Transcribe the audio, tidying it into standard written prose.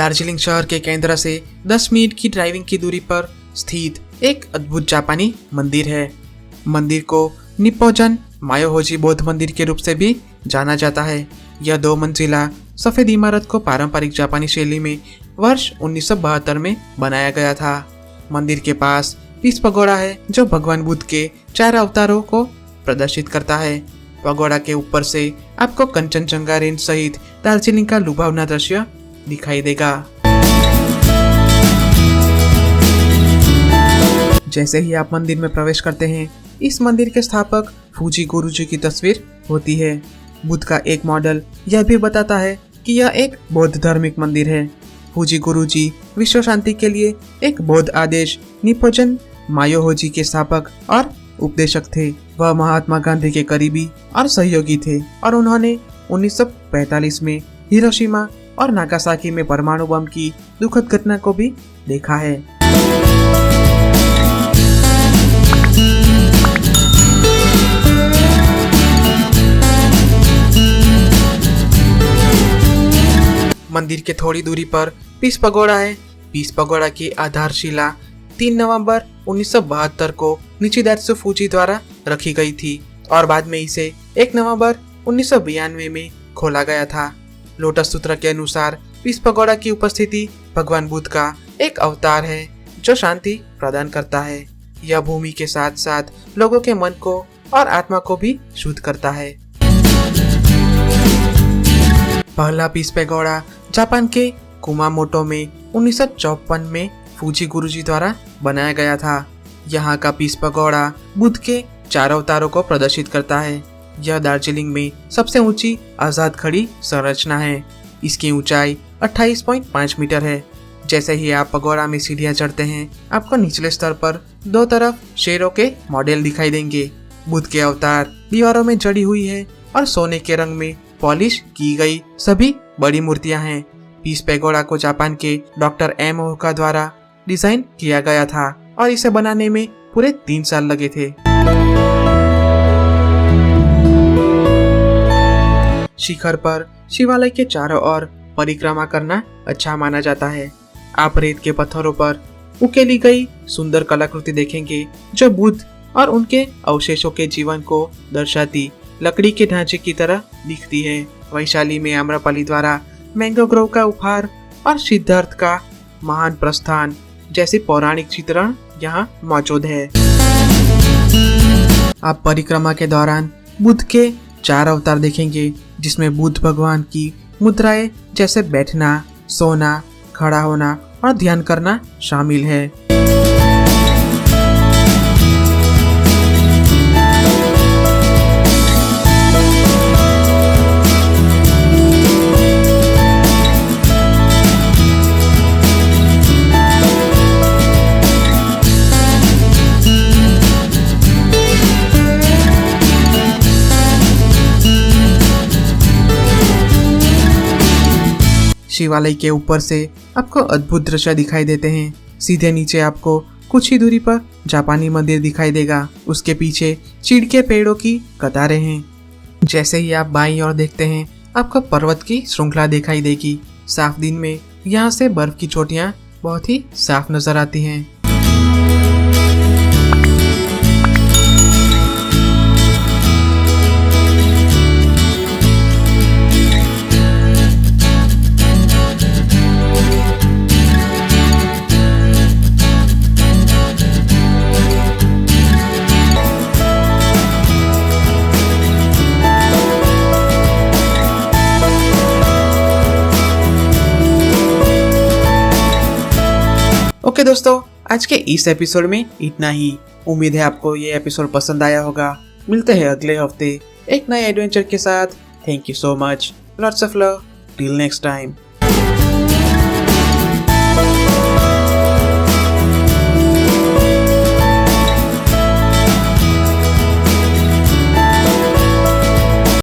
दार्जिलिंग शहर के केंद्र से 10 मिनट की ड्राइविंग की दूरी पर स्थित एक अद्भुत जापानी मंदिर है। मंदिर को निप्पोजन मायोहोजी बौद्ध मंदिर के रूप से भी जाना जाता है। यह 2 मंजिला सफेद इमारत को पारंपरिक जापानी शैली में वर्ष 1972 में बनाया गया था। मंदिर के पास पीस पगोड़ा है जो भगवान बुद्ध के 4 अवतारों को प्रदर्शित करता है। पगोड़ा के ऊपर से आपको कंचनजंगा रेंज सहित दार्जिलिंग का लुभावना दृश्य दिखाई देगा। जैसे ही आप मंदिर में प्रवेश करते हैं, इस मंदिर के स्थापक फूजी गुरुजी की तस्वीर होती है। बुद्ध का एक मॉडल यह भी बताता है कि यह एक बौद्ध धार्मिक मंदिर है। फूजी गुरुजी विश्व शांति के लिए एक बौद्ध आदेश निप्पोजन मायोहोजी के स्थापक और उपदेशक थे। वह महात्मा गांधी के करीबी और सहयोगी थे और उन्होंने 1945 में हिरोशिमा और नागासाकी में परमाणु बम की दुखद घटना को भी देखा है। मंदिर के थोड़ी दूरी पर पीस पगोड़ा है। पीस पगोड़ा की आधारशिला 3 नवंबर 1972 को निचिदात्सु फूजी द्वारा रखी गई थी और बाद में इसे 1 नवंबर 1992 में खोला गया था। लोटस सूत्र के अनुसार पीस पगोड़ा की उपस्थिति भगवान बुद्ध का एक अवतार है जो शांति प्रदान करता है। यह भूमि के साथ साथ लोगों के मन को और आत्मा को भी शुद्ध करता है। पहला पीस पगोड़ा जापान के कुमामोटो में 1954 में फूजी गुरुजी द्वारा बनाया गया था। यहाँ का पीस पगोड़ा बुद्ध के 4 अवतारों को प्रदर्शित करता है। यह दार्जिलिंग में सबसे ऊंची आजाद खड़ी संरचना है। इसकी ऊंचाई 28.5 मीटर है। जैसे ही आप पगोड़ा में सीढ़ियां चढ़ते हैं, आपको निचले स्तर पर 2 तरफ शेरों के मॉडल दिखाई देंगे। बुद्ध के अवतार दीवारों में जड़ी हुई है और सोने के रंग में पॉलिश की गई सभी बड़ी मूर्तियां हैं। पीस पैगोडा को जापान के डॉक्टर एम ओका द्वारा डिजाइन किया गया था और इसे बनाने में पूरे 3 साल लगे थे। शिखर पर शिवालय के चारों ओर परिक्रमा करना अच्छा माना जाता है। आप रेत के पत्थरों पर उकेली गई सुंदर कलाकृति देखेंगे जो बुद्ध और उनके अवशेषों के जीवन को दर्शाती लकड़ी के ढांचे की तरह दिखती है। वैशाली में आम्रपाली द्वारा मैंगो ग्रोव का उपहार और सिद्धार्थ का महान प्रस्थान जैसे पौराणिक चित्रण यहाँ मौजूद है। आप परिक्रमा के दौरान बुद्ध के 4 अवतार देखेंगे जिसमें बुद्ध भगवान की मुद्राएं जैसे बैठना, सोना, खड़ा होना और ध्यान करना शामिल है। शिवालय के ऊपर से आपको अद्भुत दृश्य दिखाई देते हैं। सीधे नीचे आपको कुछ ही दूरी पर जापानी मंदिर दिखाई देगा। उसके पीछे चीड़ के पेड़ों की कतारें हैं। जैसे ही आप बाईं ओर देखते हैं, आपको पर्वत की श्रृंखला दिखाई देगी। साफ दिन में यहाँ से बर्फ की चोटियाँ बहुत ही साफ नजर आती हैं। ओके दोस्तों, आज के इस एपिसोड में इतना ही। उम्मीद है आपको ये एपिसोड पसंद आया होगा। मिलते हैं अगले हफ्ते एक नए एडवेंचर के साथ। Thank you so much. Lots of love. Till next time.